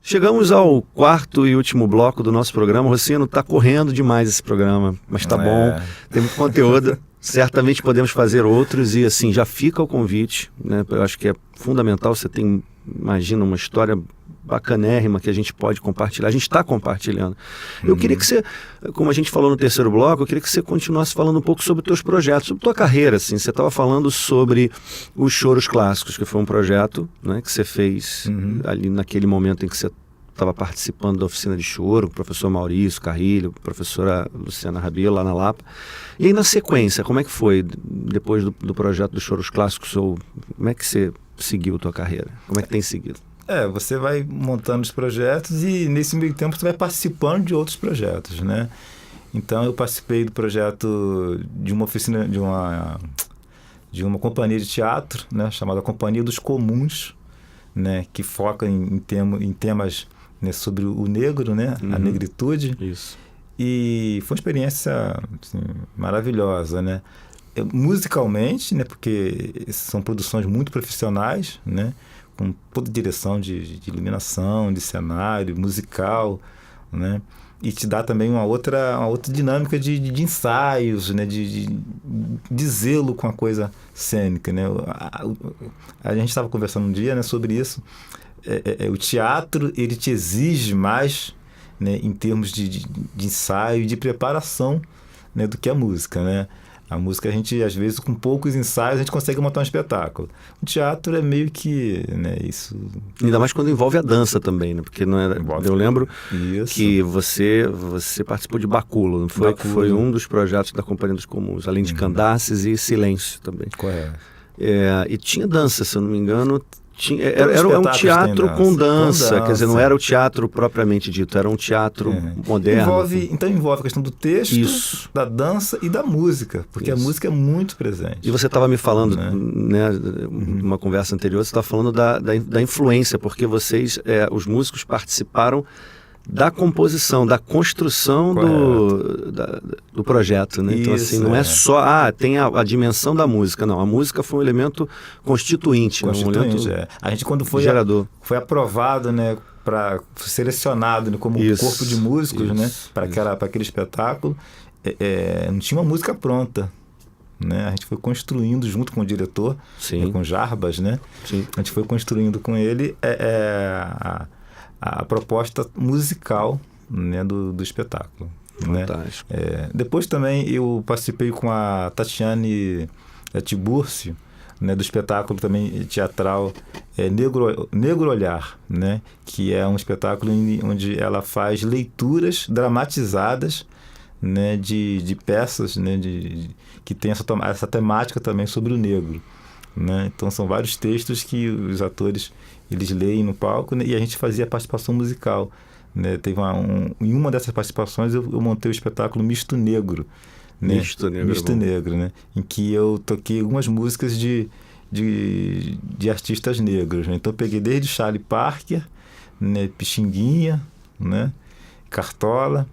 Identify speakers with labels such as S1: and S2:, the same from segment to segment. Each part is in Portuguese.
S1: Chegamos ao quarto e último bloco do nosso programa. Rossino, está correndo demais esse programa, mas está bom, tem muito conteúdo. Certamente podemos fazer outros e assim, já fica o convite, né? Eu acho que é fundamental, você tem, imagina, uma história bacanérrima que a gente pode compartilhar, a gente está compartilhando. Eu queria que você, como a gente falou no terceiro bloco, eu queria que você continuasse falando um pouco sobre os teus projetos, sobre tua carreira, assim. Você estava falando sobre os Choros Clássicos, que foi um projeto, né, que você fez ali naquele momento em que você estava participando da oficina de choro, o professor Maurício Carrilho, a professora Luciana Rabelo, lá na Lapa. E aí, na sequência, como é que foi, depois do projeto dos Choros Clássicos, ou como é que você seguiu a tua carreira? Como é que tem seguido?
S2: Você vai montando os projetos e, nesse meio tempo, você vai participando de outros projetos, né? Então, eu participei do projeto de uma oficina, de uma companhia de teatro, né, chamada Companhia dos Comuns, né, que foca em temas, né, sobre o negro, né, a negritude.
S1: Isso.
S2: E foi uma experiência, assim, maravilhosa, né? Musicalmente, né, porque são produções muito profissionais, né, com toda direção de iluminação, de cenário, musical, né? E te dá também uma outra dinâmica de ensaios, né? de zelo com a coisa cênica, né? A gente estava conversando um dia, né, sobre isso. O teatro, ele te exige mais, né, em termos de ensaio e de preparação, né, do que a música, né? A música, a gente, às vezes, com poucos ensaios, a gente consegue montar um espetáculo. O teatro é meio que, né, isso...
S1: Ainda mais quando envolve a dança também, né? Porque não era... Eu lembro que você participou de Bacula, não foi? Que foi um dos projetos da Companhia dos Comuns, além de Candaces e Silêncio também.
S2: Correto.
S1: E tinha dança, se eu não me engano... Era um teatro com dança, quer dizer, não era o teatro propriamente dito, era um teatro moderno.
S2: Envolve a questão do texto, da dança e da música, porque a música é muito presente.
S1: E você estava me falando, né, numa conversa anterior, você estava falando da influência, porque vocês, os músicos participaram da composição, da construção do projeto, né? Então, assim, não é só, tem a dimensão da música, não. A música foi um elemento constituinte, um elemento
S2: A gente, quando foi foi aprovado, né, selecionado, né, como corpo de músicos, né, para aquele espetáculo, não tinha uma música pronta, né? A gente foi construindo junto com o diretor, né, com Jarbas, né? Sim. A gente foi construindo com ele a proposta musical, né, do espetáculo.
S1: Fantástico.
S2: Né? Depois também eu participei com a Tatiane Tiburcio, né, do espetáculo também teatral Negro Olhar, né, que é um espetáculo onde ela faz leituras dramatizadas, né, de peças, né, que tem essa temática também sobre o negro. Né? Então são vários textos que os atores eles leem no palco, né? E a gente fazia participação musical, né? Em uma dessas participações eu montei o espetáculo Misto Negro, né? Misto Negro, né? Em que eu toquei algumas músicas de artistas negros, né? Então eu peguei desde Charlie Parker, né? Pixinguinha, né? Cartola,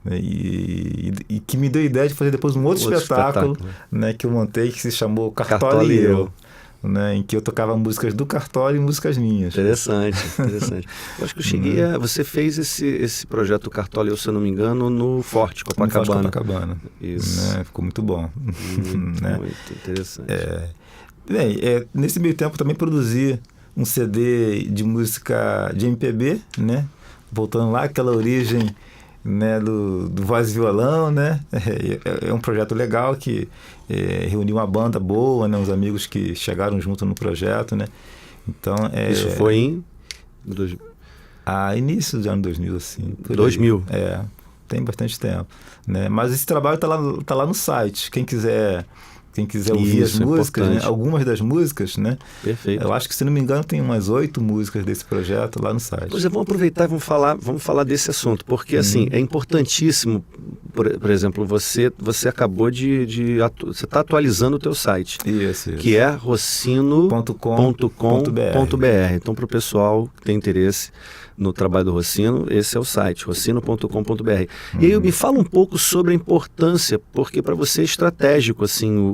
S2: né? E que me deu a ideia de fazer depois um outro espetáculo, né? Que eu montei, que se chamou Cartola e Eu. Né, em que eu tocava músicas do Cartola e músicas minhas.
S1: Interessante. Eu acho que eu cheguei você fez esse projeto Cartola, se eu não me engano, no Forte Copacabana. Isso.
S2: Né, ficou muito bom.
S1: Muito interessante.
S2: Nesse meio tempo também produzi um CD de música de MPB, né? Voltando lá, aquela origem, né, do voz e violão, né? É um projeto legal que reuniu uma banda boa, né? Uns amigos que chegaram junto no projeto, né? Então,
S1: isso foi em
S2: início do ano 2000, assim.
S1: 2000?
S2: Tem bastante tempo, né? Mas esse trabalho tá lá no site. Quem quiser ouvir as músicas, né? Algumas das músicas, né?
S1: Perfeito.
S2: Eu acho que, se não me engano, tem umas 8 músicas desse projeto lá no site.
S1: Pois vamos aproveitar e vamos falar desse assunto, porque assim, é importantíssimo, por exemplo, você acabou você está atualizando o teu site.
S2: Isso. Que
S1: é rossino.com.br. Então, para o pessoal que tem interesse no trabalho do Rossino, esse é o site, rossino.com.br. E aí me fala um pouco sobre a importância, porque para você é estratégico, assim,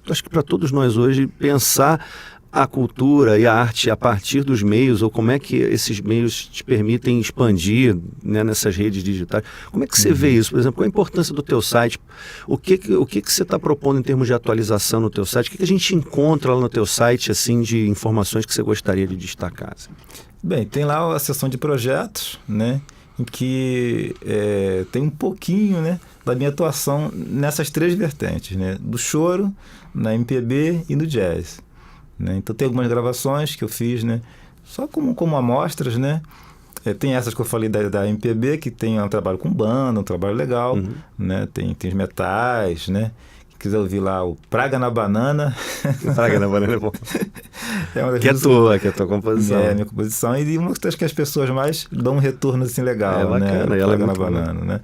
S1: acho que para todos nós hoje, pensar a cultura e a arte a partir dos meios, ou como é que esses meios te permitem expandir, né, nessas redes digitais? Como é que você vê isso? Por exemplo, qual a importância do teu site? O que você está propondo em termos de atualização no teu site? O que a gente encontra lá no teu site, assim, de informações que você gostaria de destacar? Assim?
S2: Bem, tem lá a seção de projetos, né, em que tem um pouquinho, né, da minha atuação nessas 3 vertentes, né, do choro, na MPB e no jazz. Né? Então tem algumas gravações que eu fiz, né? Só como amostras, né? Tem essas que eu falei da MPB, que tem um trabalho com banda, um trabalho legal, né? Tem os metais, né? Quem quiser ouvir lá o Praga na Banana.
S1: Praga na Banana é bom. Que é tua composição.
S2: É, minha composição. E uma das que as pessoas mais dão um retorno assim legal,
S1: bacana,
S2: né?
S1: Ela
S2: Praga
S1: é
S2: na Banana, né?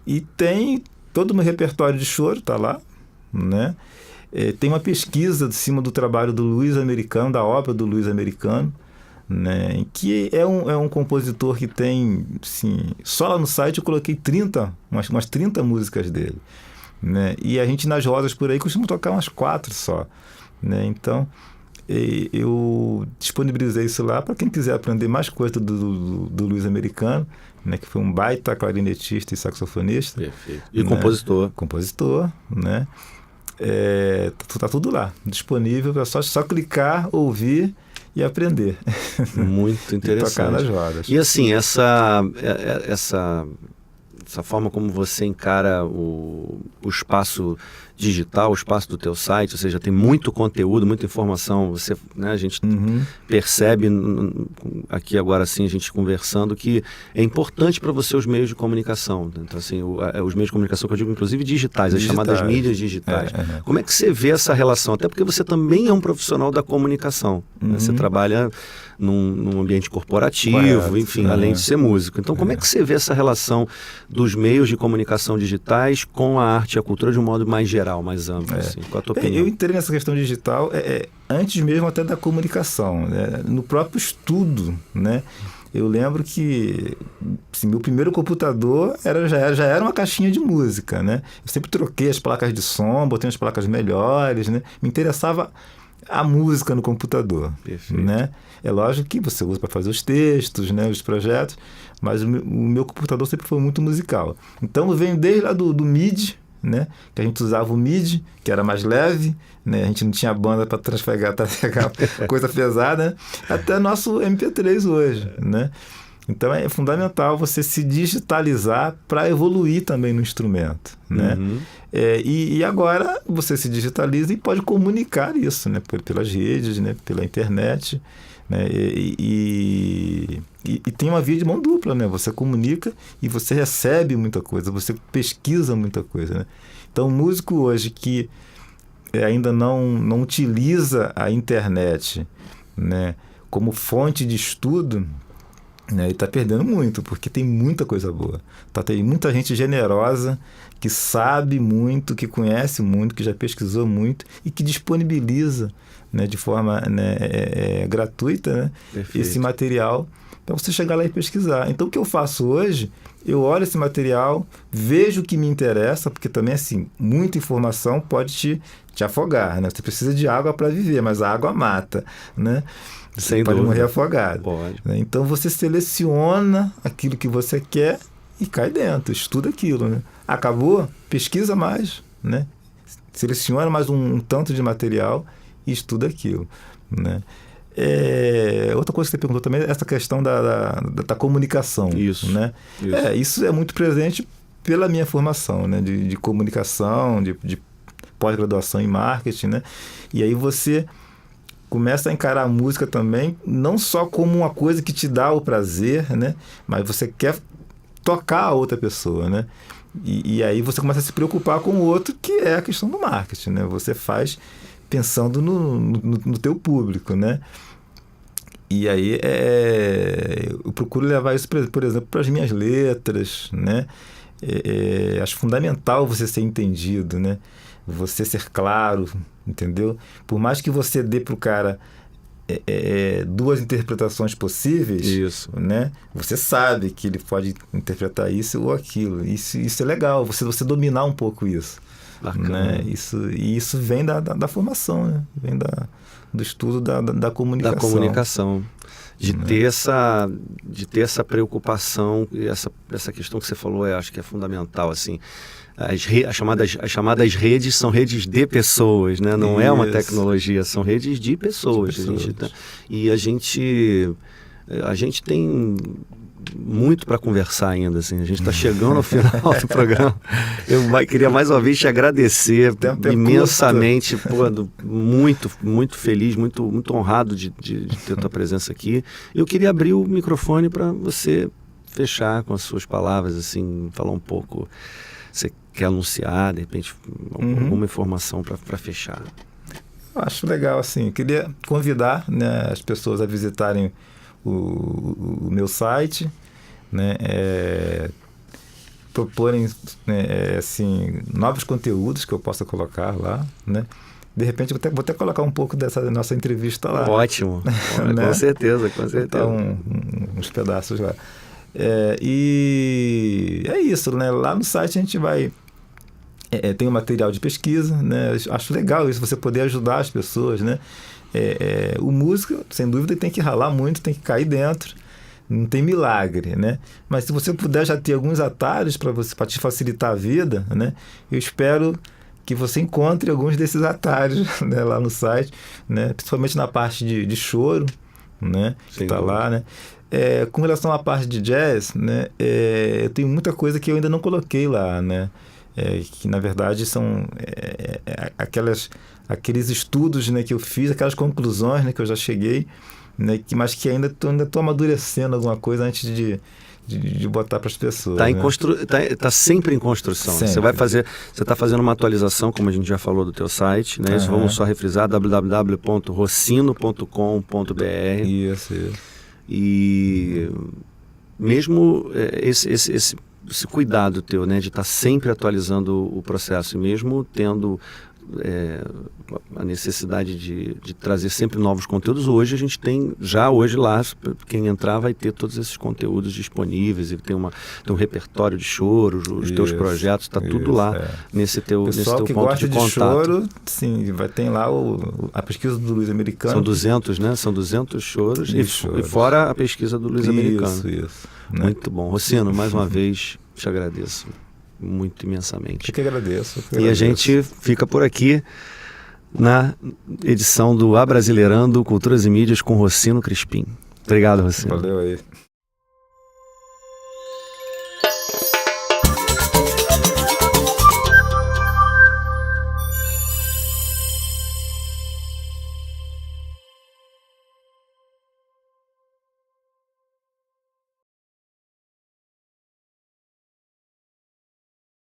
S2: E tem todo o meu repertório de choro, tá lá, né? Tem uma pesquisa de cima do trabalho do Luiz Americano, da obra do Luiz Americano, né, que é um compositor que tem, assim, só lá no site eu coloquei umas 30 músicas dele. Né, e a gente nas rodas por aí costuma tocar umas 4 só. Né, então, eu disponibilizei isso lá para quem quiser aprender mais coisa do Luiz Americano, né, que foi um baita clarinetista e saxofonista.
S1: Perfeito. E
S2: né, compositor, né? Tá tudo lá, disponível, é só clicar, ouvir e aprender.
S1: Muito interessante.
S2: E tocar nas rodas.
S1: E assim, essa forma como você encara o espaço digital, o espaço do teu site, ou seja, tem muito conteúdo, muita informação, você, né, a gente percebe aqui agora assim, a gente conversando, que é importante para você os meios de comunicação. Então assim, os meios de comunicação que eu digo, inclusive digitais, as chamadas mídias digitais. Como é que você vê essa relação? Até porque você também é um profissional da comunicação, né? Você trabalha num ambiente corporativo, correto, enfim, além de ser músico. Então, como é que você vê essa relação dos meios de comunicação digitais com a arte e a cultura de um modo mais geral, mais amplo? Assim? Qual a tua opinião?
S2: Eu entrei nessa questão digital antes mesmo até da comunicação, né? No próprio estudo, né? Eu lembro que assim, meu primeiro computador já era uma caixinha de música, né? Eu sempre troquei as placas de som, botei umas placas melhores, né? Me interessava a música no computador.
S1: Perfeito.
S2: Né? É lógico que você usa para fazer os textos, né, os projetos, mas o meu computador sempre foi muito musical. Então eu venho desde lá do MIDI, né, que a gente usava o MIDI, que era mais leve, né, a gente não tinha banda para trafegar coisa pesada, né, até nosso MP3 hoje. Né? Então é fundamental você se digitalizar para evoluir também no instrumento. Né? E agora você se digitaliza e pode comunicar isso, né? Pelas redes, né? Pela internet. Né? E tem uma via de mão dupla, né? Você comunica e você recebe muita coisa, você pesquisa muita coisa. Né? Então o músico hoje que ainda não utiliza a internet, né, como fonte de estudo, né, ele está perdendo muito, porque tem muita coisa boa. Tem muita gente generosa que sabe muito, que conhece muito, que já pesquisou muito e que disponibiliza, né, de forma, né, gratuita, né, esse material para você chegar lá e pesquisar. Então o que eu faço hoje, eu olho esse material, vejo o que me interessa, porque também assim, muita informação pode te afogar, né? Você precisa de água para viver, mas a água mata, né? Você pode morrer afogado.
S1: Pode.
S2: Né? Então você seleciona aquilo que você quer e cai dentro, estuda aquilo. Né? Acabou? Pesquisa mais. Né? Seleciona mais um tanto de material e estuda aquilo. Né? Outra coisa que você perguntou também é essa questão da comunicação.
S1: Isso.
S2: Né? Isso é muito presente pela minha formação, né? de comunicação, de pós-graduação em marketing. Né? E aí você começa a encarar a música também, não só como uma coisa que te dá o prazer, né? Mas você quer tocar a outra pessoa, né? E aí você começa a se preocupar com o outro, que é a questão do marketing, né? Você faz pensando no teu público, né? E aí eu procuro levar isso, por exemplo, para as minhas letras, né? Acho fundamental você ser entendido, né? Você ser claro, entendeu? Por mais que você dê para o cara duas interpretações possíveis,
S1: isso.
S2: Né? Você sabe que ele pode interpretar isso ou aquilo. Isso é legal, você dominar um pouco isso.
S1: Bacana.
S2: Né? Isso vem da formação, né? Vem do estudo da comunicação.
S1: Da comunicação. De ter essa preocupação, e essa questão que você falou, acho que é fundamental, assim. As chamadas redes são redes de pessoas, né? Não é uma tecnologia, são redes de pessoas. E a gente tem muito para conversar ainda, assim. A gente está chegando ao final do programa. Eu queria mais uma vez te agradecer imensamente, muito, muito feliz, muito honrado de ter tua presença aqui. Eu queria abrir o microfone para você fechar com as suas palavras, assim, falar um pouco. Você quer anunciar, de repente, alguma informação para fechar?
S2: Acho legal, assim. Queria convidar, né, as pessoas a visitarem o meu site, né, proporem, né, assim, novos conteúdos que eu possa colocar lá, né. De repente vou até colocar um pouco dessa nossa entrevista lá.
S1: Ótimo, né? Com certeza.
S2: Botar uns pedaços lá. E é isso, né? Lá no site a gente vai... tem um material de pesquisa, né? Acho legal isso, você poder ajudar as pessoas, né? O músico, sem dúvida, tem que ralar muito, tem que cair dentro, não tem milagre, né? Mas se você puder já ter alguns atalhos para te facilitar a vida, né? Eu espero que você encontre alguns desses atalhos, né, lá no site, né? Principalmente na parte de choro, né? Que está lá, né? Com relação à parte de jazz, né? Eu tenho muita coisa que eu ainda não coloquei lá, né? Que na verdade são aqueles estudos, né, que eu fiz, aquelas conclusões, né, que eu já cheguei, né, mas que ainda estou amadurecendo alguma coisa antes de botar para as pessoas.
S1: Tá sempre em construção. Sempre. Você está fazendo uma atualização, como a gente já falou, do teu site, né? Isso, vamos só refrisar, www.rossino.com.br.
S2: Isso.
S1: E mesmo esse cuidado teu, né, de estar sempre atualizando o processo, e mesmo tendo a necessidade de trazer sempre novos conteúdos, hoje a gente tem, hoje lá, quem entrar vai ter todos esses conteúdos disponíveis, e tem um repertório de choros, os teus projetos, está tudo lá nesse teu ponto de contato.
S2: Pessoal que gosta de choro, sim, ter lá a pesquisa do Luiz Americano.
S1: São 200, né? São 200 choros, e fora a pesquisa do Luiz Americano.
S2: Isso.
S1: Muito bom. Rossino, mais uma vez, te agradeço muito imensamente.
S2: Eu que agradeço.
S1: E a gente fica por aqui na edição do Abrasileirando Culturas e Mídias com Rossino Crispim. Obrigado, Rossino.
S2: Valeu aí.